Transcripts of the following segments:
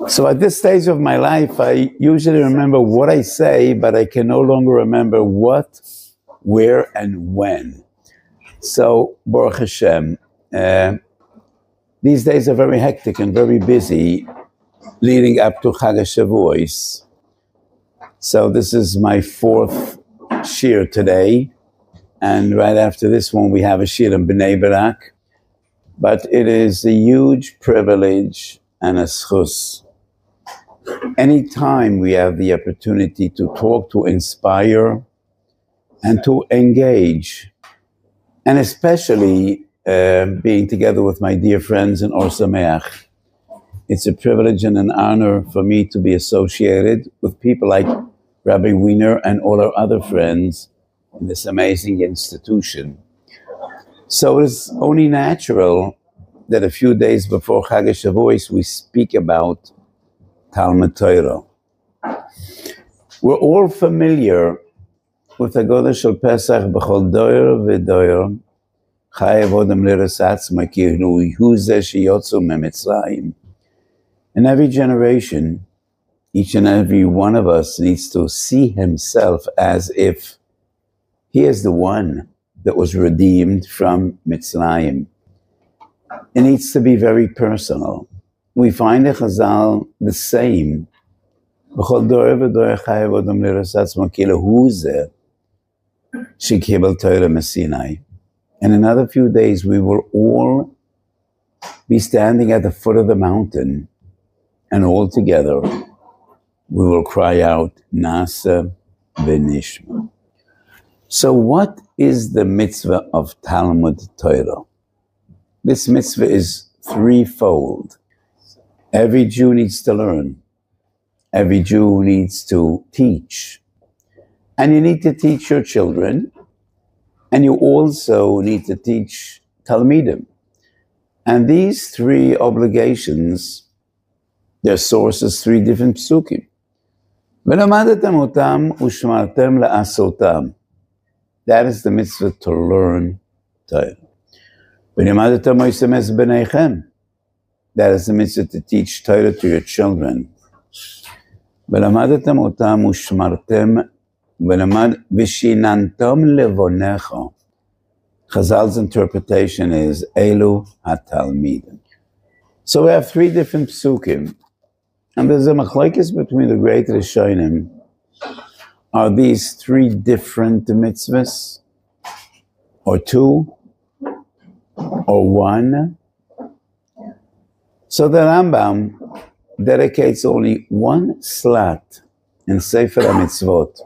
So at this stage of my life, I usually remember what I say, but I can no longer remember what, where, and when. So, Baruch Hashem, these days are very hectic and very busy, leading up to Chag Shavuos. So this is my 4th shir today, and right after this one we have a shir in Bnei Brak. But it is a huge privilege and a schus. Anytime we have the opportunity to talk, to inspire, and to engage, and especially being together with my dear friends in Or Sameach, it's a privilege and an honor for me to be associated with people like Rabbi Wiener and all our other friends in this amazing institution. So it's only natural that a few days before Chag Shavuos we speak about Talmud Torah. We're all familiar with the Godah Shel Pesach b'chol doyer v'doyer chayev odem liras atzmo ki hu zeh sheyotzu miMitzrayim. In every generation, each and every one of us needs to see himself as if he is the one that was redeemed from Mitzrayim. It needs to be very personal. We find in Chazal the same. B'chol doyer v'doyer chayev odem liras atzmo ki hu zeh shekibel Torah meSinai. In another few days, we will all be standing at the foot of the mountain, and all together we will cry out, Nasa v'nishma. So what is the mitzvah of Talmud Torah? This mitzvah is threefold. Every Jew needs to learn. Every Jew needs to teach. And you need to teach your children. And you also need to teach Talmidim. And these 3 obligations, their sources, 3 different psukim. ולמדתם אותם ושמרתם לעשותם. That is the mitzvah to learn Torah. ולמדתם מויסמס בניכם. That is the mitzvah to teach Torah to your children. ולמדתם אותם ושמרתם ושיננתם לבונך. Chazal's interpretation is Elu HaTalmidim. So we have 3 different psukim. And there's a machlokes between the great Rishonim. Are these 3 different mitzvahs? Or 2? Or 1? So the Rambam dedicates only 1 slot in Sefer HaMitzvot.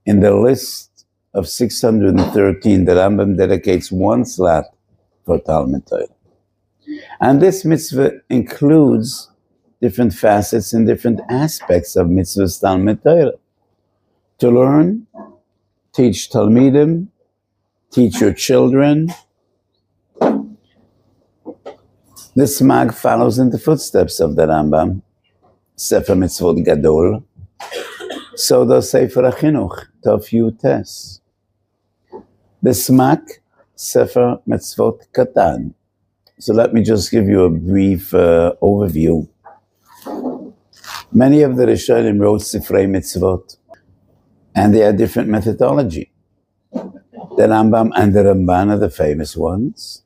In the list of 613, the Rambam dedicates 1 slot for Talmud Torah. And this mitzvah includes different facets and different aspects of mitzvahs Talmud Torah. To learn, teach Talmidim, teach your children. This mag follows in the footsteps of the Rambam, Sefer Mitzvot Gadol. So does Sefer HaChinuch, Tov Yutes. The Smak, Sefer Mitzvot Katan. So let me just give you a brief overview. Many of the Rishonim wrote Sifrei Mitzvot, and they had different methodology. The Rambam and the Ramban are the famous ones.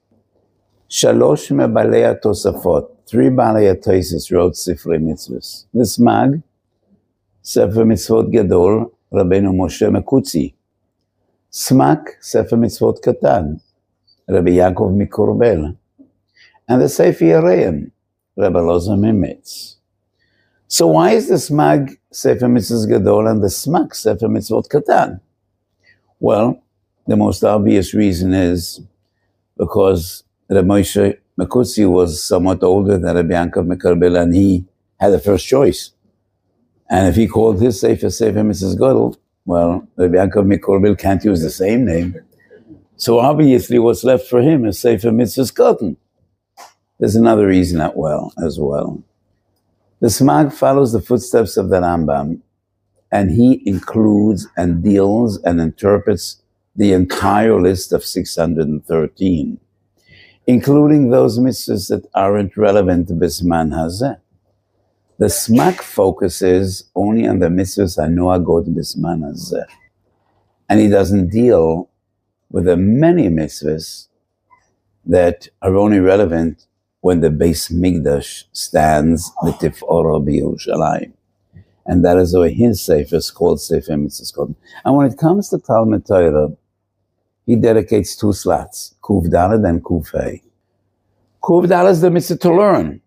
Shalosh mebalei Tosafot, 3 balei Tosis wrote Sifrei Mitzvot. The Smag, Sefer Mitzvot Gadol, Rabbeinu Moshe Mekutzi. Smak, Sefer Mitzvot Katan, Rabbi Yaakov Mikorbel. And the Sefer Yereim, Rabbi Loza Mimitz. So why is the Smag Sefer Mitzvot Gadol and the Smak Sefer Mitzvot Katan? Well, the most obvious reason is because Rabbi Moshe Mekutzi was somewhat older than Rabbi Yaakov Mikorbel, and he had the first choice. And if he called his Sefer Mitzvot Gadol, well, Rabbi Yaakov Mikorbel can't use the same name. So obviously what's left for him is Sefer Mitzvot Katan. There's another reason as well. The Smag follows the footsteps of the Rambam, and he includes and deals and interprets the entire list of 613, including those mitzvahs that aren't relevant to Bisman Hazeh. The smak focuses only on the mitzvahs hanoagot bisman hazeh, and he doesn't deal with the many mitzvahs that are only relevant when the Beis Mikdash stands l'tif'oro b'Yerushalayim. And that is why his sefer is called Sefer Mitzvot. And when it comes to Talmud Torah, he dedicates 2 slots, Kuf Daled and Kuf Hey. Kuf Daled is the mitzvah to learn.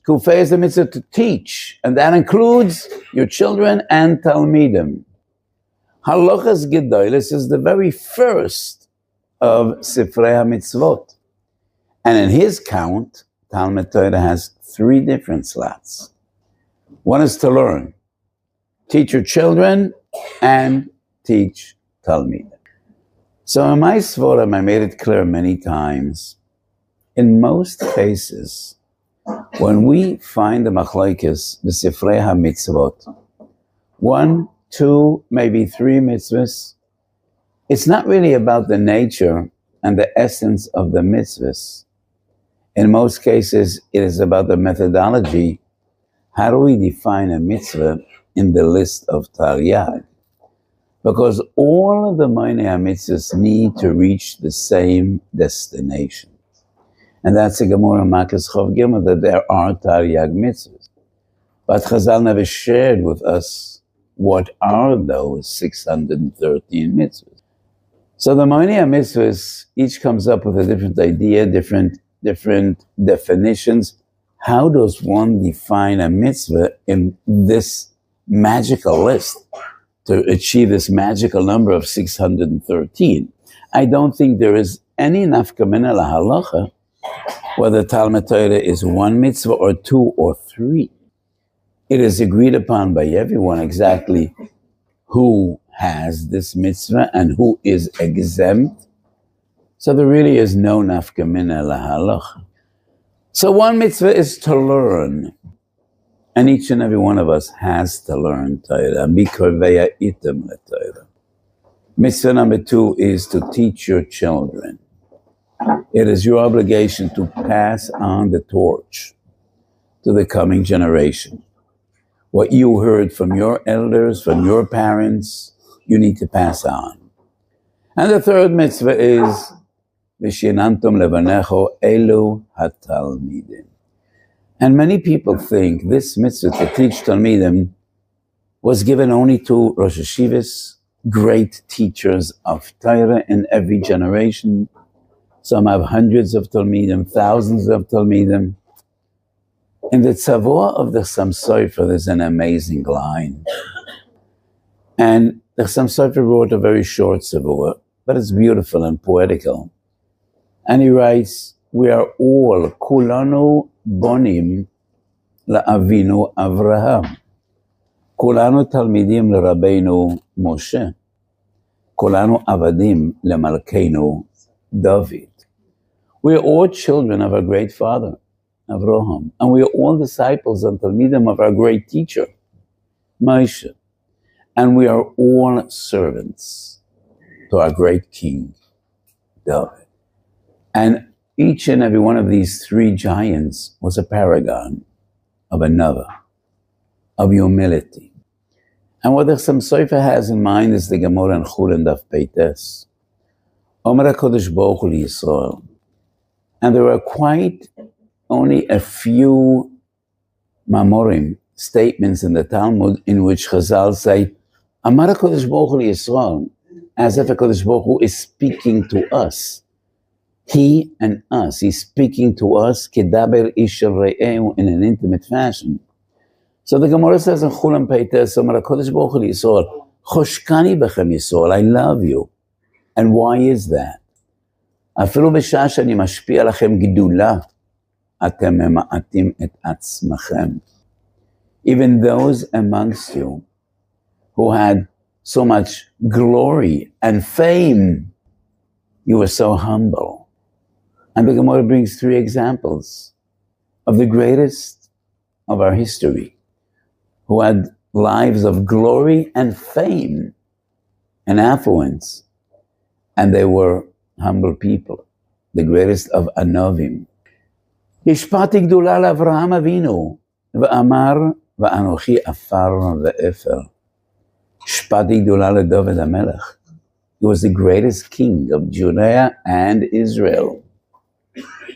Kuf Hey is the mitzvah to teach. And that includes your children and Talmidim. Halachas Gedolos is the very first of Sifrei HaMitzvot. And in his count, Talmud Torah has 3 different slots. One is to learn. Teach your children and teach Talmud. So in my Svorim, I made it clear many times, in most cases, when we find the machlokes, the Sifrei HaMitzvot, 1, 2, maybe 3 mitzvahs, it's not really about the nature and the essence of the mitzvahs. In most cases, it is about the methodology. How do we define a mitzvah in the list of Taryag? Because all of the Meinei HaMitzvahs need to reach the same destination. And that's the Gemara Makas Chav Gimel, that there are Taryag mitzvahs. But Chazal never shared with us what are those 613 mitzvahs. So the Meinei HaMitzvahs, each comes up with a different idea, different definitions. How does one define a mitzvah in this magical list to achieve this magical number of 613? I don't think there is any nafka mina lahalacha whether Talmud Torah is 1 mitzvah or 2 or 3. It is agreed upon by everyone exactly who has this mitzvah and who is exempt. So there really is no nafka mina lahalacha. So 1 mitzvah is to learn. And each and every one of us has to learn Torah. Mitzvah number 2 is to teach your children. It is your obligation to pass on the torch to the coming generation. What you heard from your elders, from your parents, you need to pass on. And the 3rd mitzvah is V'shinantum levanecho elu hatalmidim. And many people think this mitzvah to teach Talmidim was given only to Rosh Hashivas, great teachers of Torah in every generation. Some have hundreds of Talmidim, thousands of Talmidim. In the Tzavua of the Chassam Sofer, there's an amazing line. And the Chassam Sofer wrote a very short Tzavua, but it's beautiful and poetical. And he writes, we are all kulanu bonim la'avinu Avraham. Kulanu talmidim l'Rabbeinu Moshe. Kulanu avadim lemalkeinu David. We are all children of our great father, Avraham. And we are all disciples and talmidim of our great teacher, Moshe. And we are all servants to our great king, David. And each and every one of these 3 giants was a paragon of another, of humility. And what the Chassam Sofer has in mind is the Gemara in Chulin Daf Peites. Omer HaKadosh Baruch Hu Yisrael. And there are quite only a few mamorim, statements in the Talmud in which Chazal say, Amar HaKadosh Baruch Hu Yisrael, as if HaKadosh Baruch Hu is speaking to us. He and us, he's speaking to us, kedaber ish re'eu, in an intimate fashion. So the Gemara says in Chulam Peites, Amar HaKadosh Baruch Hu Yisrael, Choshkani bechem Yisrael, I love you. And why is that? Afilu b'shah shani mashpi alachem gidula, atem mema'atim et atzmachem. Even those amongst you who had so much glory and fame, you were so humble. And the Gemara brings 3 examples of the greatest of our history, who had lives of glory and fame and affluence, and they were humble people, the greatest of Anovim. Hishpati gdula l'Avraham Avinu, v'amar ואנוכי עפר ואפר. השפעתי גדולה לדוד המלך. He was the greatest king of Judea and Israel.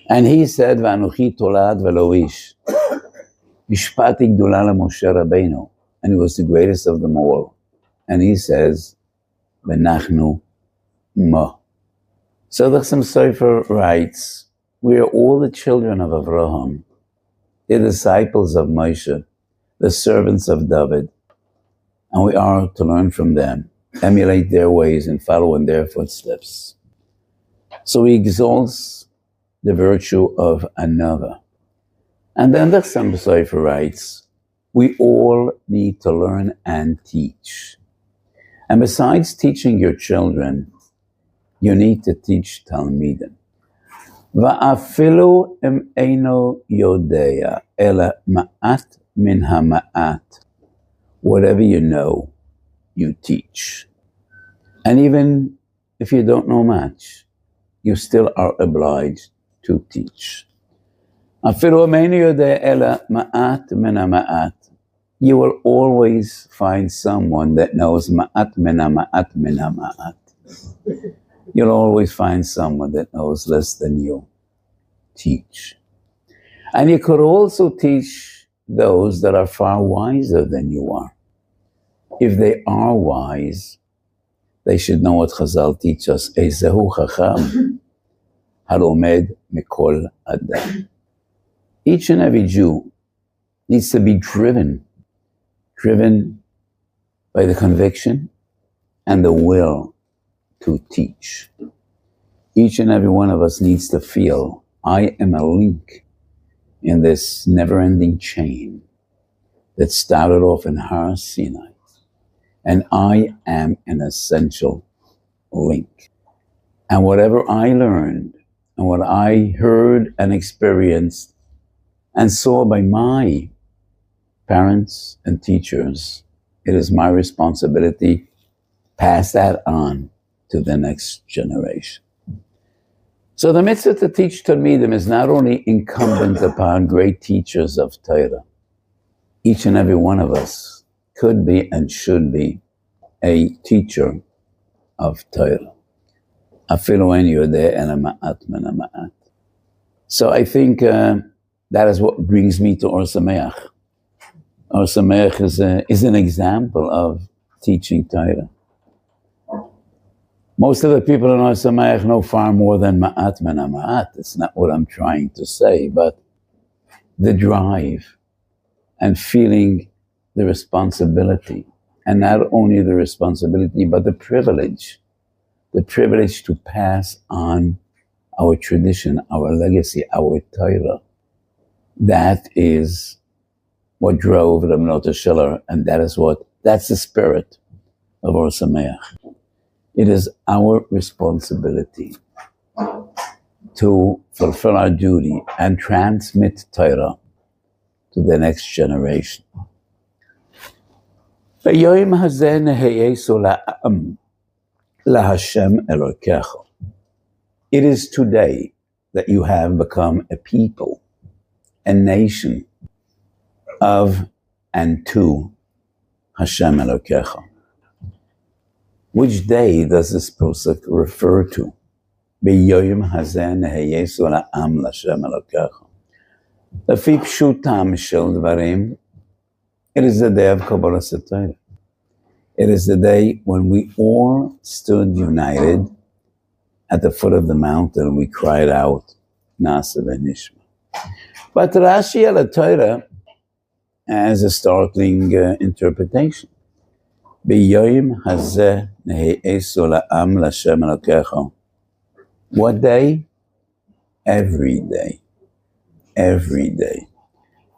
And he said, ואנוכי תולד ולא איש. השפעתי גדולה למשה רבינו. And he was the greatest of them all. And he says, ואנחנו מה. So the Chassam Sofer writes, we are all the children of Avraham, the disciples of Moshe, the servants of David, and we are to learn from them, emulate their ways and follow in their footsteps. So he exalts the virtue of another. And then the Chassam Sofer writes, we all need to learn and teach. And besides teaching your children, you need to teach Talmidim. ואפילו אם אינו יודע, אלא מעט מן המעט. Whatever you know, you teach. And even if you don't know much, you still are obliged to teach. אפילו אם אינו יודע, אלא מעט מן המעט. You will always find someone that knows ma'at min ha'ma'at min ha'ma'at. You'll always find someone that knows less than you. Teach. And you could also teach those that are far wiser than you are. If they are wise, they should know what Chazal teach us. Eizehu chacham halomed mikol adam. Each and every Jew needs to be driven by the conviction and the will to teach. Each and every one of us needs to feel, I am a link in this never-ending chain that started off in Har Sinai, and I am an essential link. And whatever I learned, and what I heard and experienced and saw by my parents and teachers, it is my responsibility to pass that on to the next generation. So the mitzvah to teach Talmidim is not only incumbent upon great teachers of Torah. Each and every one of us could be and should be a teacher of Torah. Afilu en yodeh ela ma'at min ha'ma'at. So I think that is what brings me to Or Sameach. Or Sameach is an example of teaching Torah. Most of the people in Or Sameach know far more than ma'at min ha'ma'at. It's not what I'm trying to say, but the drive and feeling the responsibility, and not only the responsibility, but the privilege to pass on our tradition, our legacy, our Torah. That is what drove Ramnota Schiller, and that's the spirit of Or Sameach. It is our responsibility to fulfill our duty and transmit Torah to the next generation. It is today that you have become a people, a nation of and to Hashem Elokecha. Which day does this pasuk refer to? B'yoyim hazeh neheyesu la'am l'Hashem Elokecha. Lefi pshutam shel dvarim, it is the day of Kabbalas HaTorah. It is the day when we all stood united at the foot of the mountain and we cried out, Na'aseh v'nishma. But Rashi al Torah has a startling interpretation. B'yoyim hazeh neheyesu la'am l'Hashem Elokecha. What day? Every day. Every day.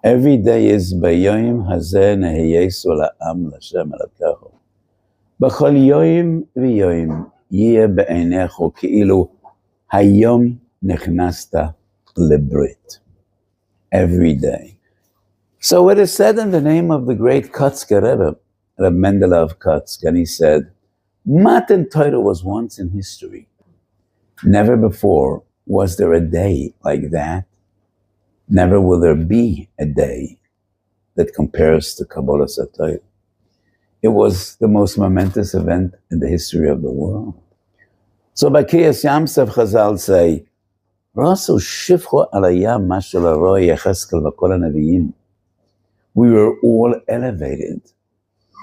Every day is B'yoyim hazeh neheyesu la'am l'Hashem Elokecha. B'chol yoyim v'yoyim yeh be'einecho ke'ilu hayom nechnasta lebrit. Every day. So it is said in the name of the great Kotzker Rebbe, Reb Mendele of Kotsk, and he said, Matan Torah was once in history. Never before was there a day like that. Never will there be a day that compares to Kabbalah Satayr. It was the most momentous event in the history of the world. So by Kriyas Yamsef, Chazal say, Rasu shifcho alayam mashal aroi Yecheskel v'kol hanaviyim. We were all elevated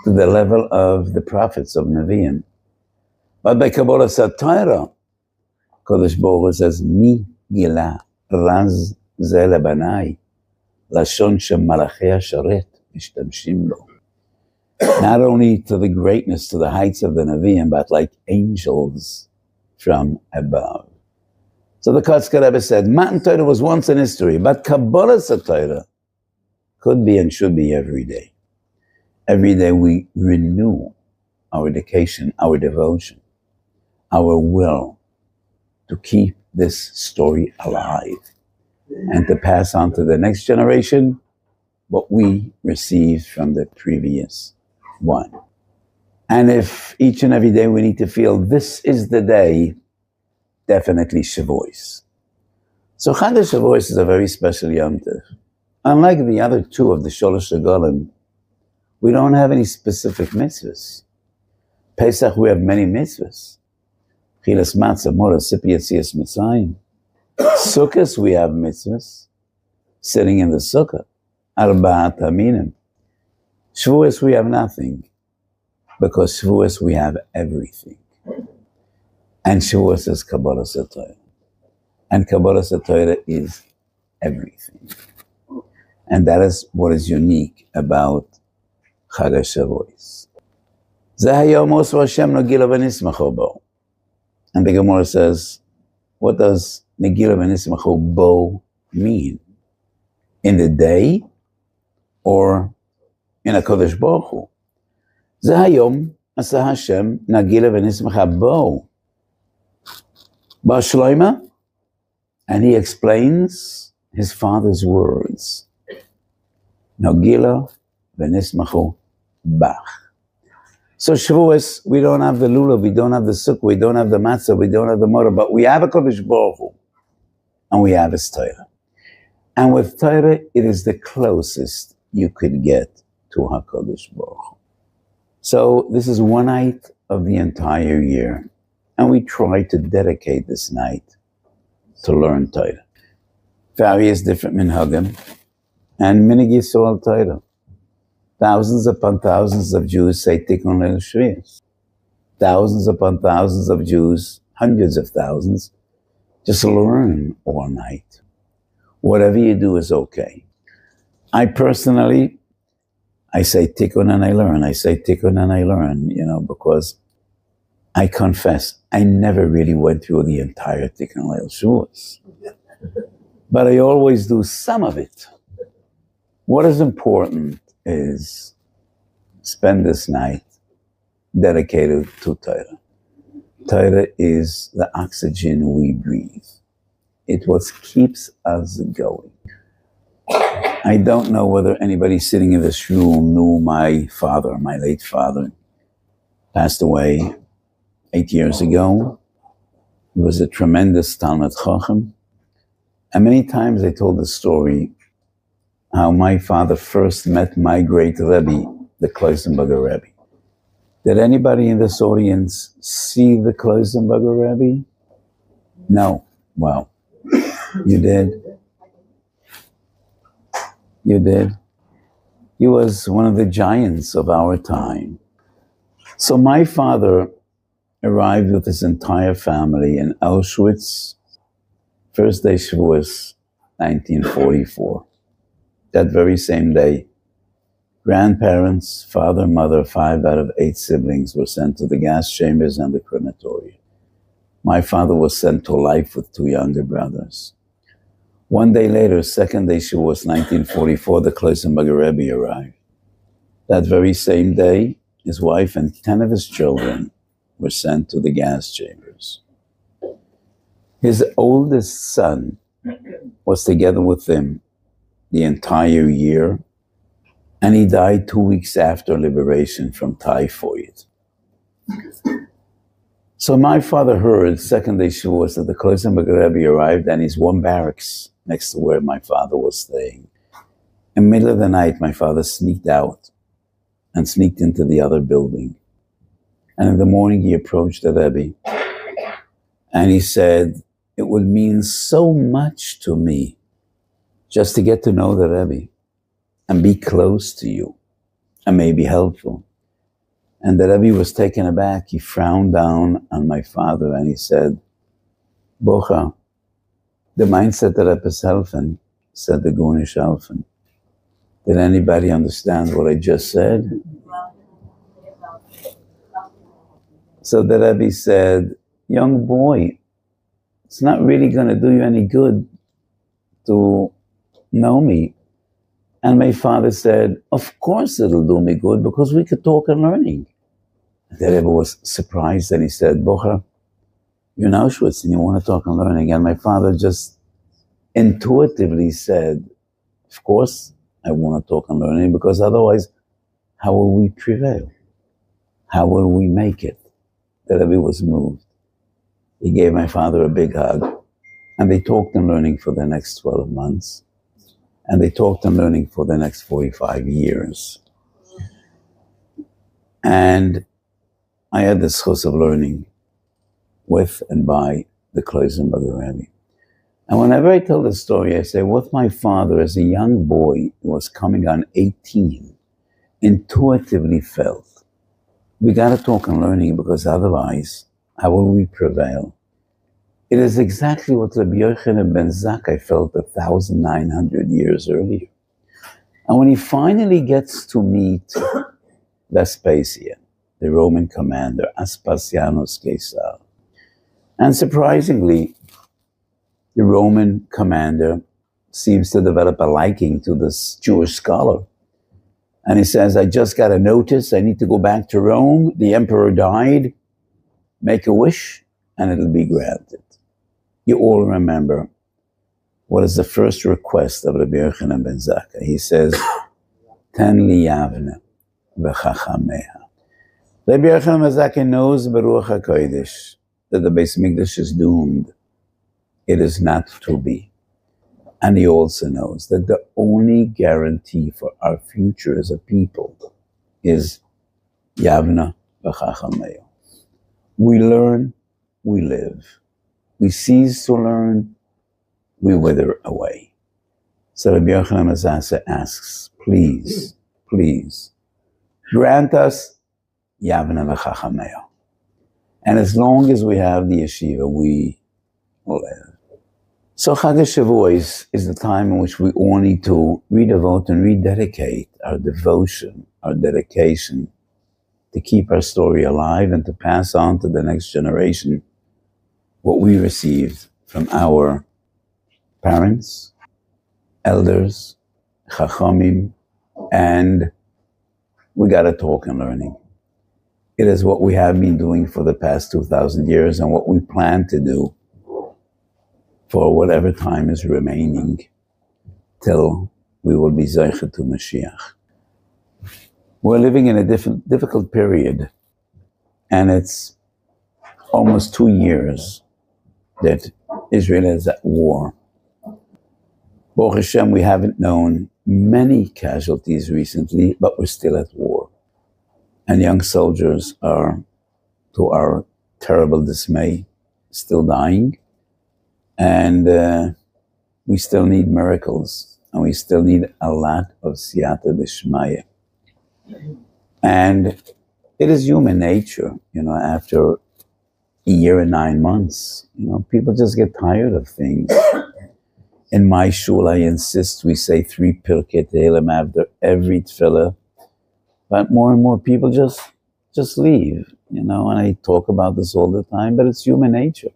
to the level of the prophets of Nevi'im. But by Kabbalah Satayr, Kodesh Baruch Hu says, Mi gila raz ze lebanai lashon shemalachei hasharet mishtamshim lo. Not only to the greatness, to the heights of the Nevi'im, but like angels from above. So the Kotzker Rebbe said, Matan Torah was once in history, but Kabbalah Satayr could be and should be every day. Every day we renew our dedication, our devotion, our will to keep this story alive and to pass on to the next generation what we received from the previous one. And if each and every day we need to feel this is the day, definitely Shavuos. So Chag Shavuos is a very special Yom Tov. Unlike the other two of the Sholosh Regalim, we don't have any specific mitzvahs. Pesach, we have many mitzvahs. Chilas Matzah, Mora, Sipi Yetzias Mitzrayim. Sukkot, we have mitzvahs. Sitting in the sukkah. Arba'at Aminim. Shavuos, we have nothing. Because Shavuos, we have everything. And Shavuos is Kabbalah Satayr. And Kabbalah Satayr is everything. And that is what is unique about Chag Shavuos. And the Gemara says, what does Negila v'nismachu bo mean? In the day or in a Kodesh Baruch Hu? Zehayom asa Hashem Negila v'nismacha bo. Bar Shloima, and he explains his father's words. Nagila v'nismachu bach. So Shavuos, we don't have the lulav, we don't have the sukkah, we don't have the matzah, we don't have the morah, but we have a Kodesh Baruch Hu, and we have his Torah. And with Torah, it is the closest you could get to HaKadosh Baruch Hu. So this is one night of the entire year, and we try to dedicate this night to learn Torah. Various different minhagim, and minig Yisrael Torah. Thousands upon thousands of Jews say Tikkun Leil Shvius. Thousands upon thousands of Jews, hundreds of thousands, just learn all night. Whatever you do is okay. I personally, I say Tikkun and I learn. I say Tikkun and I learn, because I confess, I never really went through the entire Tikkun Leil Shvius. But I always do some of it. What is important is spend this night dedicated to Torah. Torah is the oxygen we breathe. It's what keeps us going. I don't know whether anybody sitting in this room knew my father, my late father, passed away 8 years ago. He was a tremendous Talmid Chacham. And many times I told the story how my father first met my great Rebbe, the Kloisenberger Rebbe. Did anybody in this audience see the Kloisenberger Rebbe? No. Well, you did. You did. He was one of the giants of our time. So my father arrived with his entire family in Auschwitz, first day Shavuos, 1944. That very same day, grandparents, father, mother, 5 out of 8 siblings were sent to the gas chambers and the crematorium. My father was sent to life with 2 younger brothers. One day later, second day Shavuos, 1944, the Kloisenberger Rebbe arrived. That very same day, his wife and 10 of his children were sent to the gas chambers. His oldest son was together with him the entire year, and he died 2 weeks after liberation from typhoid. So my father heard, second day Shavuos, that the Kloisenberger Rebbe arrived, and he's one barracks next to where my father was staying. In the middle of the night, my father sneaked out and sneaked into the other building. And in the morning, he approached the Rebbe. And he said, it would mean so much to me just to get to know the Rebbe and be close to you and maybe helpful. And the Rebbe was taken aback. He frowned down on my father and he said, Bocha, the mindset that Rebbe is helfen, said the Gunish helfen. Did anybody understand what I just said? So the Rebbe said, young boy, it's not really going to do you any good to know me. And my father said, of course it'll do me good because we could talk and learning. The Rebbe was surprised and he said, Bocha, you're in Auschwitz and you want to talk and learning. And my father just intuitively said, of course I want to talk and learning because otherwise how will we prevail? How will we make it? The Rebbe was moved. He gave my father a big hug and they talked and learning for the next 12 months. And they talked and learning for the next 45 years. And I had the schus of learning with and by the Kloisenberger Rebbe. And whenever I tell the story, I say, what my father as a young boy who was coming on 18, intuitively felt, we got to talk and learning because otherwise, how will we prevail? It is exactly what Rabbi Yochanan ben Zakkai felt 1,900 years earlier. And when he finally gets to meet Vespasian, the Roman commander, Aspasianus Caesar, and surprisingly, the Roman commander seems to develop a liking to this Jewish scholar. And he says, I just got a notice, I need to go back to Rome, the emperor died, make a wish, and it'll be granted. You all remember what is the first request of Rabbi Yochanan ben Zakkai. He says, Ten li yavne v'chachameha. Rabbi Yochanan ben Zakkai knows Baruch HaKodesh that the Beis Mikdash is doomed. It is not to be. And he also knows that the only guarantee for our future as a people is Yavna v'chachameha. We learn, we live. We cease to learn, we wither away. So Rabbi Yochanan ben Zakkai asks, please, please, grant us Yavna v'chachameha. And as long as we have the yeshiva, we will live. So Chag Shavuos is the time in which we all need to redevote and rededicate our devotion, our dedication to keep our story alive and to pass on to the next generation what we received from our parents, elders, chachamim, and we got to talk and learning. It is what we have been doing for the past 2,000 years and what we plan to do for whatever time is remaining till we will be Zeicha to Mashiach. We're living in a difficult period, and it's almost 2 years that Israel is at war. Baruch Hashem, we haven't known many casualties recently, but we're still at war. And young soldiers are, to our terrible dismay, still dying. And we still need miracles, and we still need a lot of siyata d'shmaya. And it is human nature, after a year and 9 months, people just get tired of things. In my shul, I insist we say 3 Pirkei Tehillim after every tefillah, but more and more people just leave, and I talk about this all the time, but it's human nature.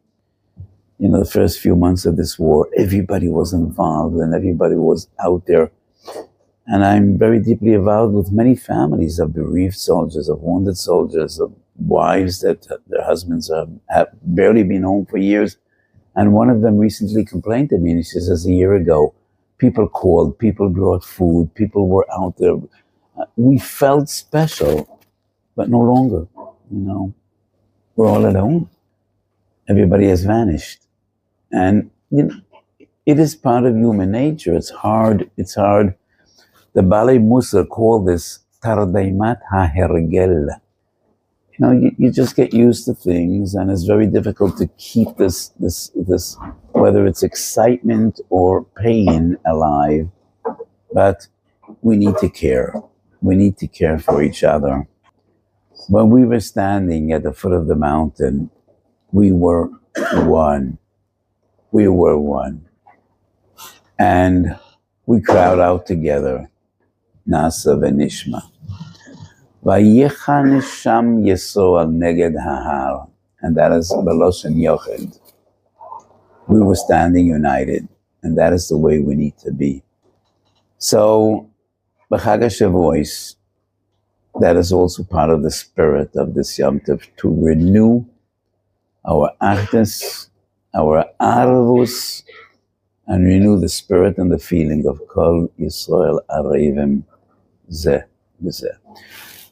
The first few months of this war, everybody was involved and everybody was out there. And I'm very deeply involved with many families of bereaved soldiers, of wounded soldiers, of wives that their husbands have barely been home for years. And one of them recently complained to me, and she says, a year ago, people called, people brought food, people were out there. We felt special, but no longer, we're all alone. Everybody has vanished. And it is part of human nature. It's hard The Balei Musar call this tardeimat hahergel. You just get used to things, and it's very difficult to keep this, whether it's excitement or pain, alive. But we need to care. We need to care for each other. When we were standing at the foot of the mountain, we were one. We were one. And we crowd out together. Nasa v'nishma. Vayichan sham Yisrael neged hahar. And that is Beloshen Yochid. We were standing united. And that is the way we need to be. So, B'chag Shavuos, that is also part of the spirit of this Yom Tov, to renew our achdus, our arvus, and renew the spirit and the feeling of Kol Yisrael Arevim Zeh B'Zeh.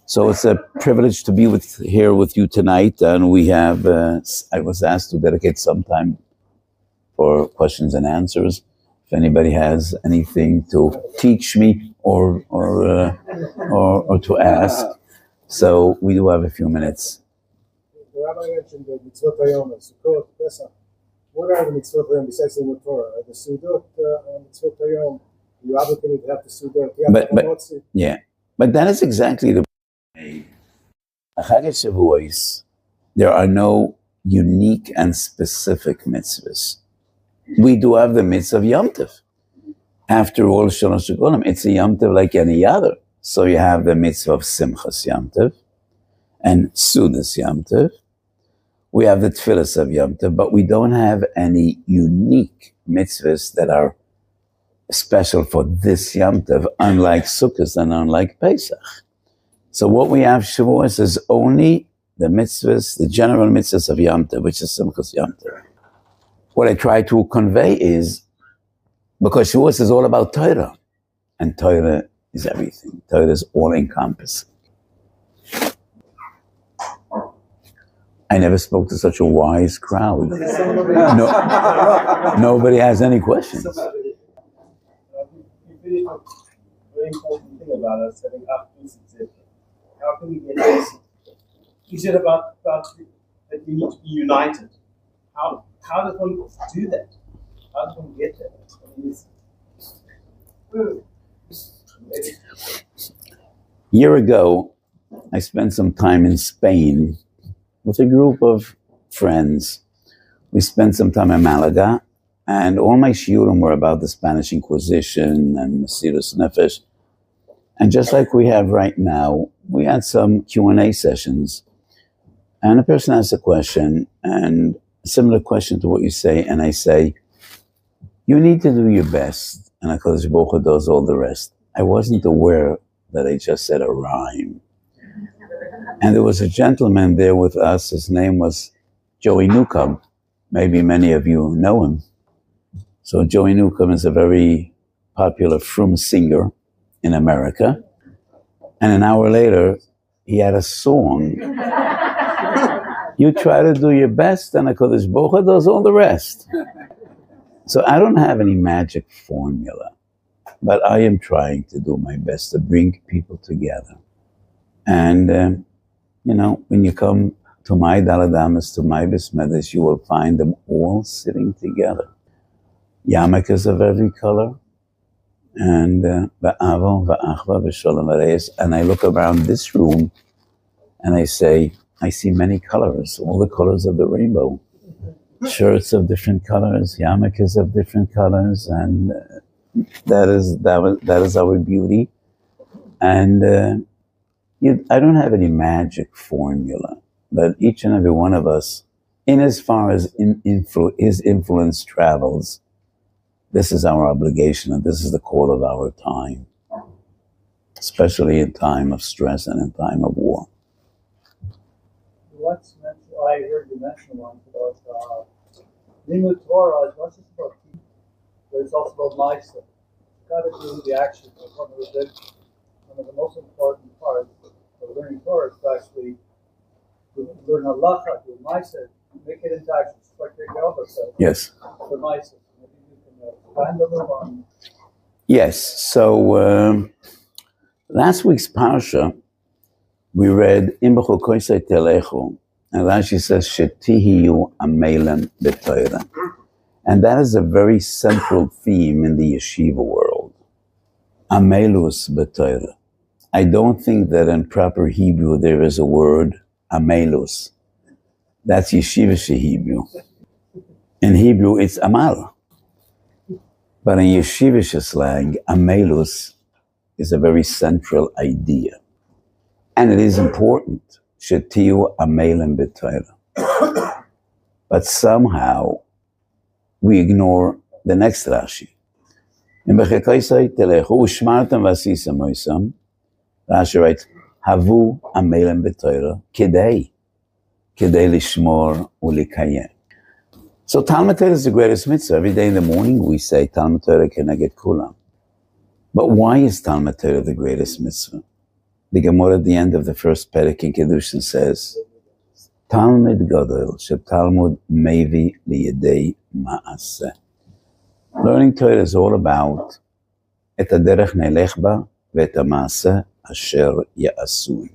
So it's a privilege to be here with you tonight, and we have, I was asked to dedicate some time for questions and answers. If anybody has anything to teach me or to ask, so we do have a few minutes. The rabbi mentioned the mitzvot hayom, Sukkot, Pesach. What are the mitzvot hayom besides the Torah? Are the Sudot mitzvot hayom? You obligated to have the Sudot. Yeah, but that is exactly the Chag Shavuos. There are no unique and specific mitzvahs. We do have the mitzvah of Yom Tov. After all, Shalosh Shukolim, it's a Yom Tov like any other. So you have the mitzvah of Simchas Yom Tov and Sudas Yom Tov. We have the Tfilas of Yom Tov, but we don't have any unique mitzvahs that are special for this Yom Tov, unlike Sukkot and unlike Pesach. So what we have Shavuos is only the mitzvahs, the general mitzvahs of Yom Tov, which is Simchas Yom Tov. What I try to convey is, because Shavuos is all about Torah, and Torah is everything. Torah is all-encompassing. I never spoke to such a wise crowd. Nobody has any questions. You finished a very important thing about us having afternoons. How can we get this? You said about that we need to be united. How does one do that? How does one get there? A year ago, I spent some time in Spain with a group of friends. We spent some time in Malaga, and all my shiurim were about the Spanish Inquisition and Mesirus Nefesh. And just like we have right now, we had some Q&A sessions, and a person asked a question, and a similar question to what you say, and I say, you need to do your best, and HaKadosh Baruch Hu does all the rest. I wasn't aware that I just said a rhyme. And there was a gentleman there with us, his name was Joey Newcomb. Maybe many of you know him. So Joey Newcomb is a very popular frum singer in America. And an hour later, he had a song. You try to do your best, and HaKadosh Baruch Hu does all the rest. So I don't have any magic formula, but I am trying to do my best to bring people together. And, when you come to my Daladamas, to my Bismedes, you will find them all sitting together. Yarmulkes of every color, and Ba'avo, Ba'achva, B'Sholem Areis. And I look around this room, and I say, I see many colors, all the colors of the rainbow. Shirts of different colors, yarmulkes of different colors, and that is our beauty. And I don't have any magic formula, but each and every one of us, in as far as his influence travels, this is our obligation, and this is the call of our time, especially in time of stress and in time of war. I heard you mention once about renewal Torah is not just about teaching, but it's also about mitzvah. You've got to do the action. One of the most important parts of learning Torah is to actually learn halacha, do mitzvah, make it into action. It's like the Elder said. Yes. The mitzvah. Maybe you can expand a little on Yes, so last week's parsha, we read Im b'chukoisei telechu, and Rashi says, Shetihiyu amelem b'Torah. And that is a very central theme in the yeshiva world. Amelus b'Torah. I don't think that in proper Hebrew there is a word, amelus. That's yeshivish Hebrew. In Hebrew, it's amal. But in yeshivish slang, amelus is a very central idea. And it is important. Shetiu amelem b'Torah. But somehow, we ignore the next Rashi. Rashi writes, Havu amelem b'Torah kedei lishmor ulikayem. So Talmud Torah is the greatest mitzvah. Every day in the morning we say Talmud Torah keneged kulam. But why is Talmud Torah the greatest mitzvah? The Gemara at the end of the first Perek in Kedushin says, Talmud gadol shetalmud mevi liyedei ma'aseh. Learning Torah is all about et haderech nelech ba ve'et ha'maaseh asher ya'asui.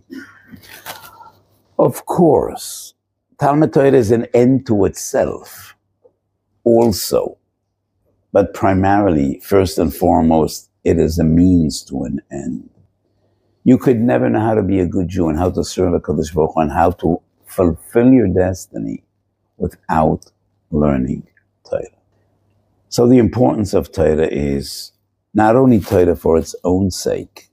Of course, Talmud Torah is an end to itself also, but primarily, first and foremost, it is a means to an end. You could never know how to be a good Jew and how to serve HaKadosh Baruch Hu and how to fulfill your destiny without learning Torah. So the importance of Torah is not only Torah for its own sake.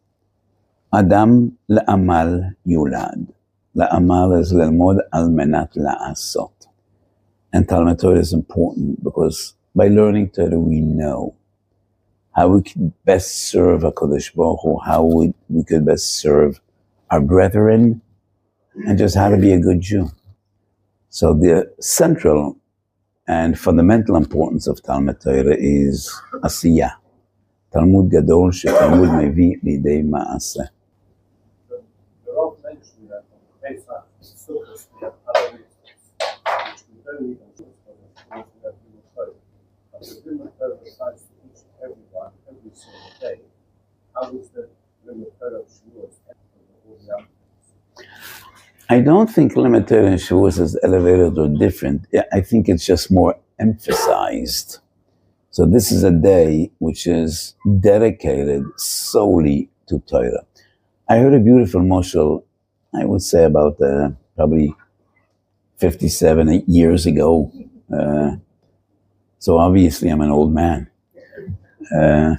Adam la'amal yulad. La'amal is lelmod al menat la'asot. And Talmud Torah is important because by learning Torah we know how we can best serve HaKadosh Baruch Hu, how we could best serve our brethren, and just how to be a good Jew. So the central and fundamental importance of Talmud Torah is Asiyah. Talmud Gadol sheTalmud mevi lidei ma'aseh. You're all mentioning that on Pesach, Sukkot, we have other mitzvahs, which we don't even do for the Torah. But the Limud Torah decides to teach everyone every single day. How is the Limud Torah of Shavuos for all the other? I don't think Limud Torah and Shavuos is elevated or different. I think it's just more emphasized. So this is a day which is dedicated solely to Torah. I heard a beautiful moshel, I would say about probably 57 years ago. So obviously I'm an old man. A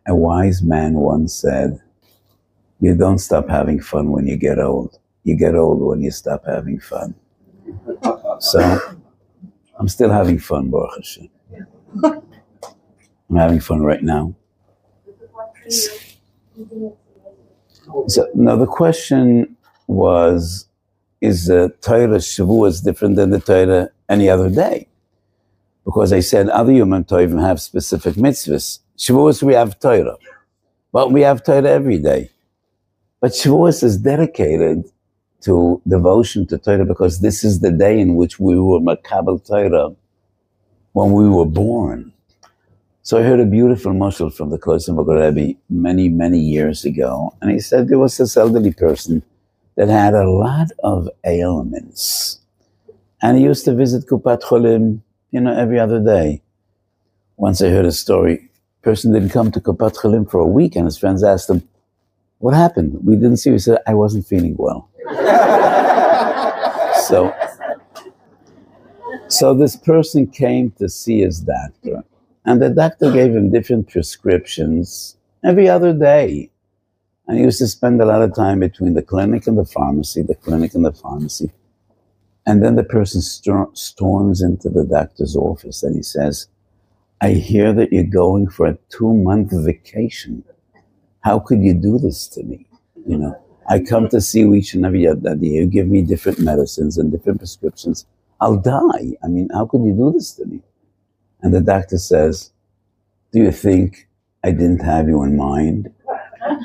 wise man once said, you don't stop having fun when you get old. You get old when you stop having fun. So, I'm still having fun, Baruch Hashem. I'm having fun right now. So, now the question was, is the Torah Shavuos different than the Torah any other day? Because I said other Yom Tovim have specific mitzvahs. Shavuos we have Torah, but we have Torah every day. But Shavuos is dedicated to devotion to Torah because this is the day in which we were makabel Torah when we were born. So I heard a beautiful moshel from the Kloisenberg Rebbe many, many years ago, and he said there was this elderly person that had a lot of ailments, and he used to visit Kupat Cholim, every other day. Once I heard a story, person didn't come to Kupat Cholim for a week, and his friends asked him, what happened? We didn't see you. He said, I wasn't feeling well. So this person came to see his doctor, and the doctor gave him different prescriptions every other day. And he used to spend a lot of time between the clinic and the pharmacy, And then the person storms into the doctor's office and he says, I hear that you're going for a 2-month vacation. How could you do this to me? I come to see you each and every other day. You give me different medicines and different prescriptions. I'll die. How could you do this to me? And the doctor says, do you think I didn't have you in mind?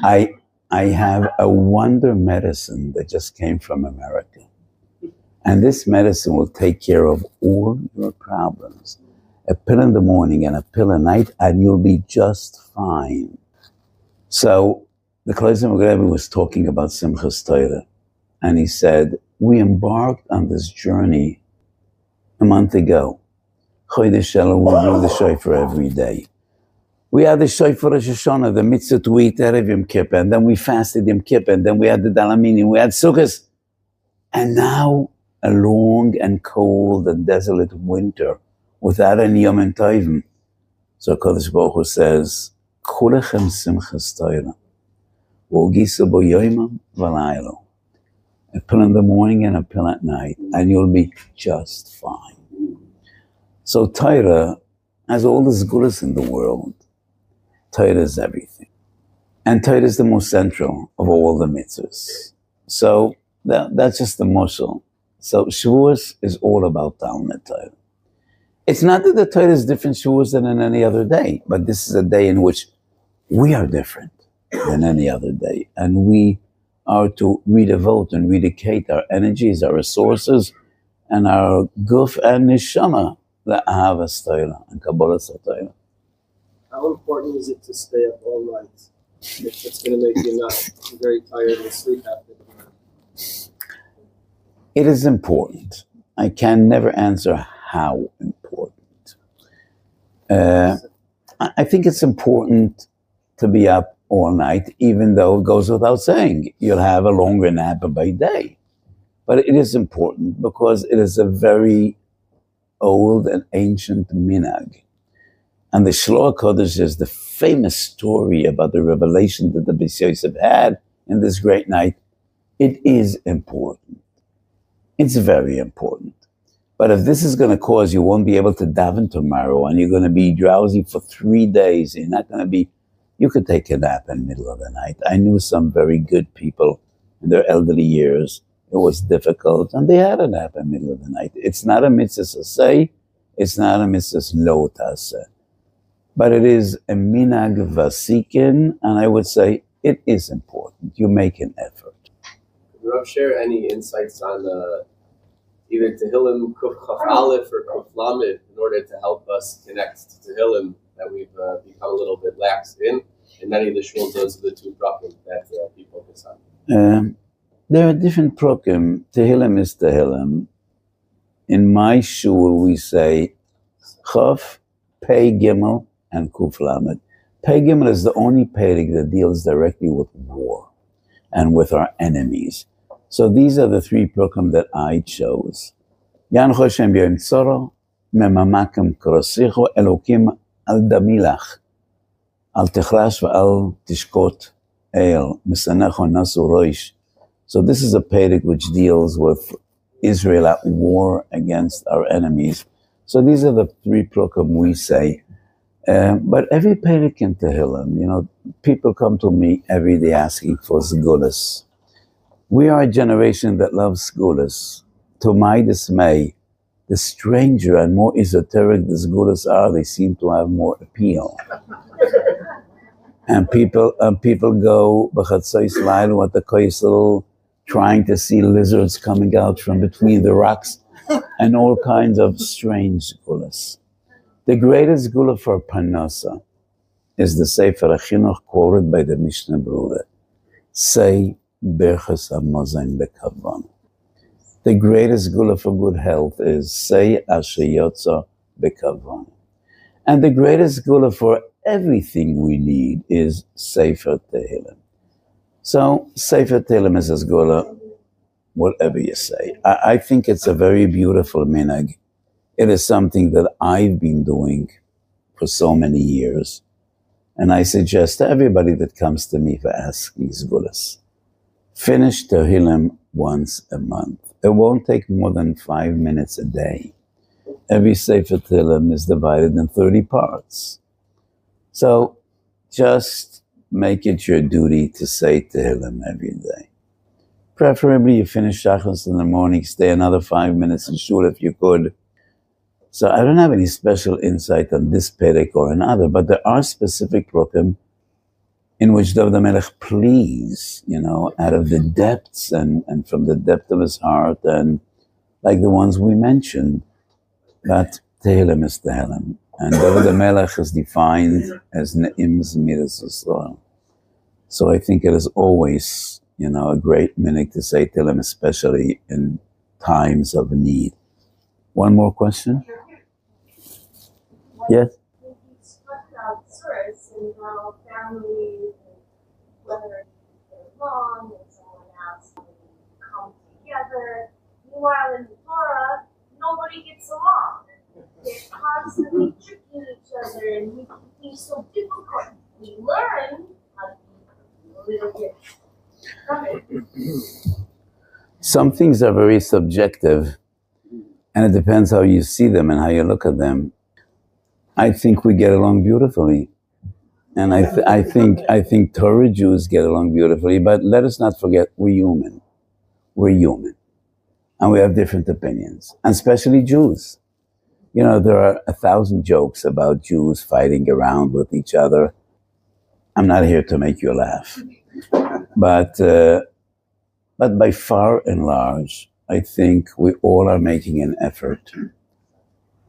I have a wonder medicine that just came from America. And this medicine will take care of all your problems. a pill in the morning and a pill at night, and you'll be just fine. So the Kloiser Rebbe was talking about Simchas Torah, and he said, we embarked on this journey a month ago. Chodesh Elul, we blew the shofar every day. We had the shofar Rosh Hashanah, the mitzvah to eat Erev Yom Kippur, and then we fasted Yom Kippur, and then we had the Dalaminim, we had Sukkot. And now a long and cold and desolate winter without any Yom Tovim. So Kodesh Baruch Hu says, Kulechem Simchas Torah, V'ogisu bo yoimam v'laylo. A pill in the morning and a pill at night, and you'll be just fine. So Torah has all the zgulas in the world. Torah is everything. And Torah is the most central of all the mitzvahs. So that's just the moshel. So Shavuos is all about Talmud Torah. It's not that the Torah is different Shavuos than in any other day, but this is a day in which we are different than any other day. And we are to redevote and rededicate our energies, our resources, and our guf and neshama, le'ahavas Torah and kabbalas Torah. How important is it to stay up all night? If it's going to make you not very tired and sleep after the night. It is important. I can never answer how important. I think it's important to be up all night, even though it goes without saying. You'll have a longer nap by day. But it is important because it is a very old and ancient minhag. And the Shloah Kodesh is the famous story about the revelation that the Beis Yosef had in this great night. It is important. It's very important. But if this is going to cause you won't be able to daven tomorrow and you're going to be drowsy for 3 days, you're not going to be, you could take a nap in the middle of the night. I knew some very good people in their elderly years. It was difficult and they had a nap in the middle of the night. It's not a mitzvah to say, it's not a mitzvah lo taseh. But it is a minhag vasikin, and I would say it is important. You make an effort. Could Rav share any insights on either Tehillim Kuf Chaf Aleph or Kuf Lamed in order to help us connect to Tehillim that we've become a little bit lax in? And many of the shuls, those are the two prakim that we focus on. There are different prakim. Tehillim is Tehillim. In my shul, we say Chaf, Pei Gimel, and Kuf Lamed. Pei Gimel is the only perek that deals directly with war and with our enemies. So these are the three prakim that I chose. Yan Choshem B'Yom Tzoro, Memamakim Krosicho, Elokim Al Damilach, Al Techrash V'Al Tishkot El, Misanecho Nasu Roish. So this is a perek which deals with Israel at war against our enemies. So these are the three prakim we say. But every perek in Tehillim, people come to me every day asking for zgulas. We are a generation that loves zgulas. To my dismay, the stranger and more esoteric the zgulas are, they seem to have more appeal. And people go b'chatzos laila with the koisel, trying to see lizards coming out from between the rocks, and all kinds of strange zgulas. The greatest gula for Parnasa is the Sefer HaChinuch quoted by the Mishnah Berurah. Say, Berchas HaMozain B'Kavan. The greatest gula for good health is Say, Asher Yotza B'Kavan. And the greatest gula for everything we need is Sefer Tehillim. So, Sefer Tehillim is a gula, whatever you say. I think it's a very beautiful minhag. It is something that I've been doing for so many years. And I suggest to everybody that comes to me for asking zgulas, finish Tehillim once a month. It won't take more than 5 minutes a day. Every Sefer Tehillim is divided in 30 parts. So just make it your duty to say Tehillim every day. Preferably you finish Shachos in the morning, stay another 5 minutes in shul if you could. So I don't have any special insight on this perek or another, but there are specific prakim in which David HaMelech pleads, out of the depths and from the depth of his heart, and like the ones we mentioned, that Tehillim is Tehillim. And David HaMelech is defined as Ne'im's Midas Yisrael. So I think it is always, a great minute to say Tehillim, especially in times of need. One more question? Yes? You spoke about service and how families, whether they're along and someone else, come together. Meanwhile, in the Torah, nobody gets along. They're constantly tricking each other and making things so difficult. We learn how to be a little bit better. Some things are very subjective, and it depends how you see them and how you look at them. I think we get along beautifully, and I think Torah Jews get along beautifully. But let us not forget, we're human. We're human, and we have different opinions, and especially Jews. There are 1,000 jokes about Jews fighting around with each other. I'm not here to make you laugh, but by far and large, I think we all are making an effort.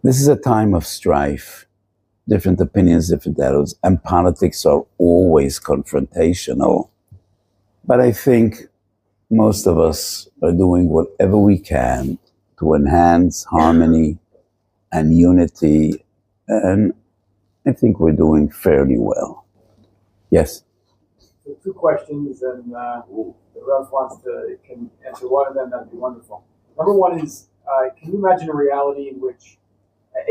This is a time of strife, different opinions, different attitudes, and politics are always confrontational. But I think most of us are doing whatever we can to enhance harmony and unity, and I think we're doing fairly well. Yes? So 2 questions, and the Rav can answer one of them. That'd be wonderful. Number one is, can you imagine a reality in which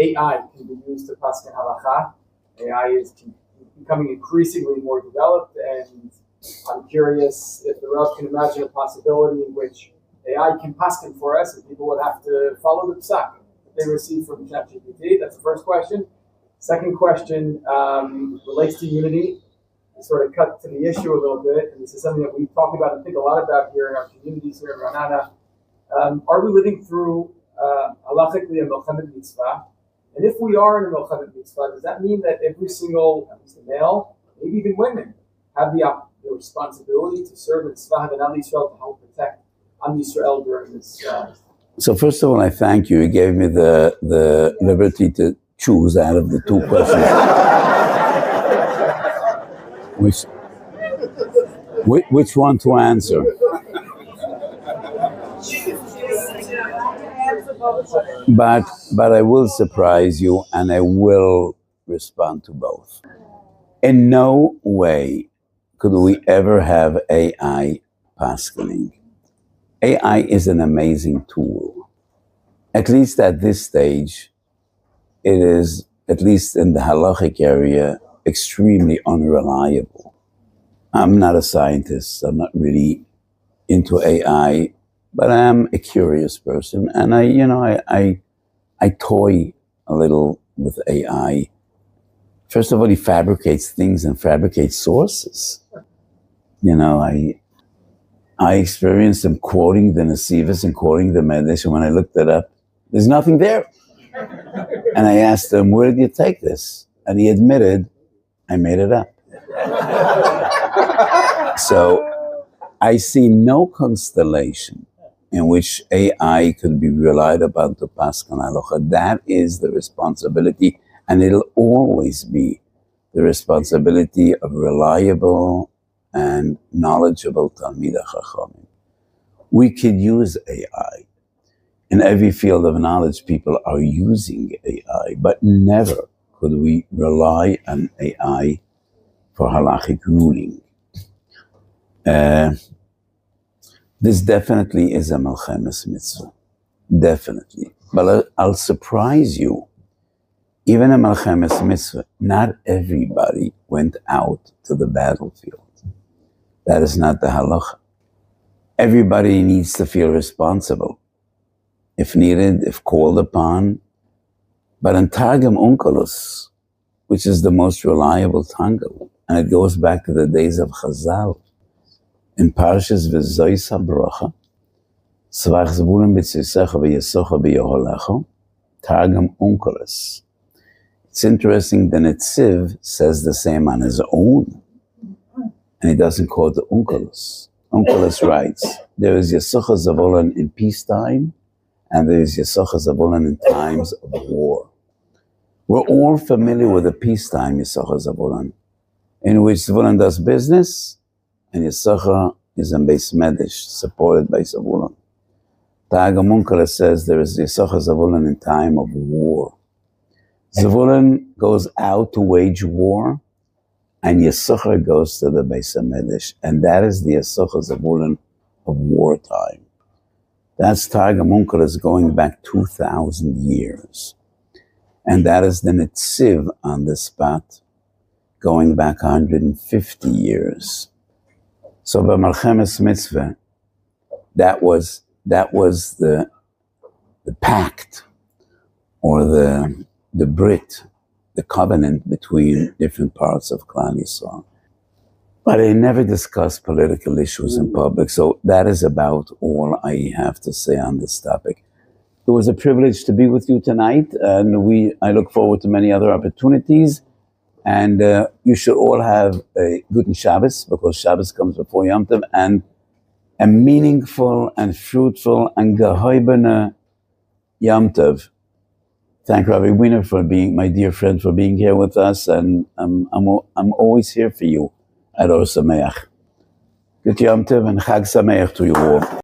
AI can be used to paskin halacha? AI is becoming increasingly more developed, and I'm curious if the Rav can imagine a possibility in which AI can paskin for us, and people would have to follow the psak that they receive from ChatGPT. That's the first question. Second question relates to unity. Sort of cut to the issue a little bit, and this is something that we've talked about and think a lot about here in our communities here in Ranana. Are we living through halachically a milchemet mitzvah? And if we are in a milchemet mitzvah, does that mean that every single, at least a male, maybe even women, have the responsibility to serve in Tzva Haganah Yisrael to help protect Am Yisrael during this? So first of all, I thank you. You gave me the liberty to choose out of the 2 questions. Which one to answer? But I will surprise you, and I will respond to both. In no way could we ever have AI paskening. AI is an amazing tool. At least at this stage, it is, at least in the halachic area, extremely unreliable. I'm not a scientist. I'm not really into AI, but I am a curious person, and I toy a little with AI. First of all, he fabricates things and fabricates sources. I experienced him quoting the Nesivos and quoting the Medish, and when I looked it up, there's nothing there. And I asked him, where did you take this? And he admitted, I made it up. So I see no constellation in which AI could be relied upon to paskan halacha. That is the responsibility, and it'll always be the responsibility of reliable and knowledgeable Talmidei Chachamim. We could use AI. In every field of knowledge, people are using AI, but never could we rely on AI for halachic ruling. This definitely is a melchemes mitzvah. Definitely. But I'll surprise you. Even a melchemes mitzvah, not everybody went out to the battlefield. That is not the halacha. Everybody needs to feel responsible, if needed, if called upon. But in Targum Onkelos, which is the most reliable Tangle, and it goes back to the days of Chazal, in Parshas V'Zois HaBrocha, Tzvach Zebulun B'Tzisecha V'Yesocha B'Yeholecha, Targum Onkelos. It's interesting, the Netziv says the same on his own, and he doesn't quote the Onkelos. Onkelos writes, there is Yesocha Zavolan in peacetime, and there is Yesocha Zavolan in times of war. We're all familiar with the peacetime Yisachar Zavulun, in which Zavulun does business and Yisachar is in Beis Medish, supported by Zavulun. Tag HaMunkara says there is Yisachar Zavulun in time of war. Zavulun goes out to wage war, and Yisachar goes to the Beis Medish, and that is the Yisachar Zavulun of wartime. That's Tag HaMunkara is going back 2,000 years. And that is the Netziv on the spot, going back 150 years. So by Malchemes Mitzvah, that was the pact, or the Brit, the covenant between different parts of Klal Yisrael. But I never discussed political issues in public, so that is about all I have to say on this topic. It was a privilege to be with you tonight, and I look forward to many other opportunities. And you should all have a good Shabbos, because Shabbos comes before Yom Tov, and a meaningful and fruitful and gehoibene Yom Tov. Thank Rabbi Wiener for being my dear friend, for being here with us, and I'm always here for you at Or Sameach. Good Yom Tov and Chag Sameach to you all.